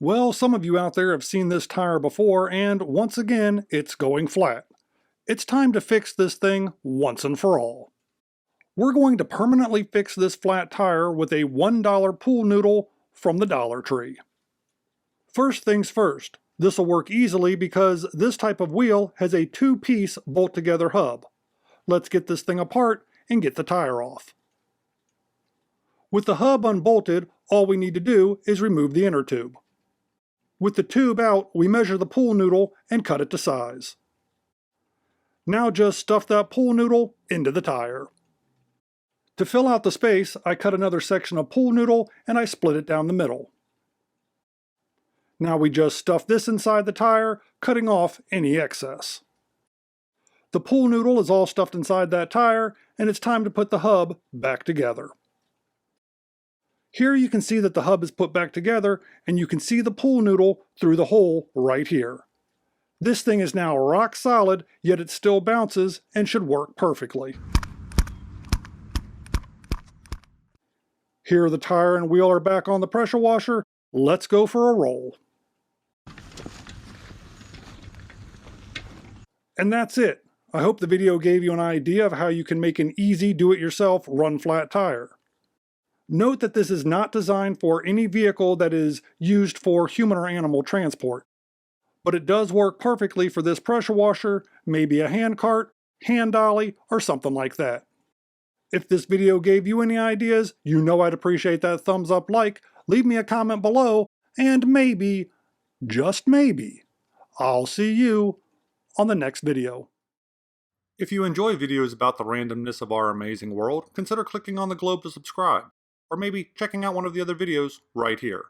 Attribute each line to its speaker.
Speaker 1: Well, some of you out there have seen this tire before, and once again, it's going flat. It's time to fix this thing once and for all. We're going to permanently fix this flat tire with a $1 pool noodle from the Dollar Tree. First things first, this will work easily because this type of wheel has a two-piece bolt-together hub. Let's get this thing apart and get the tire off. With the hub unbolted, all we need to do is remove the inner tube. With the tube out, we measure the pool noodle and cut it to size. Now just stuff that pool noodle into the tire. To fill out the space, I cut another section of pool noodle and I split it down the middle. Now we just stuff this inside the tire, cutting off any excess. The pool noodle is all stuffed inside that tire, and it's time to put the hub back together. Here you can see that the hub is put back together, and you can see the pool noodle through the hole right here. This thing is now rock solid, yet it still bounces and should work perfectly. Here the tire and wheel are back on the pressure washer. Let's go for a roll. And that's it. I hope the video gave you an idea of how you can make an easy do-it-yourself run-flat tire. Note that this is not designed for any vehicle that is used for human or animal transport, but it does work perfectly for this pressure washer, maybe a hand cart, hand dolly, or something like that. If this video gave you any ideas, you know I'd appreciate that thumbs up like, leave me a comment below, and maybe, just maybe, I'll see you on the next video. If you enjoy videos about the randomness of our amazing world, consider clicking on the globe to subscribe, or maybe checking out one of the other videos right here.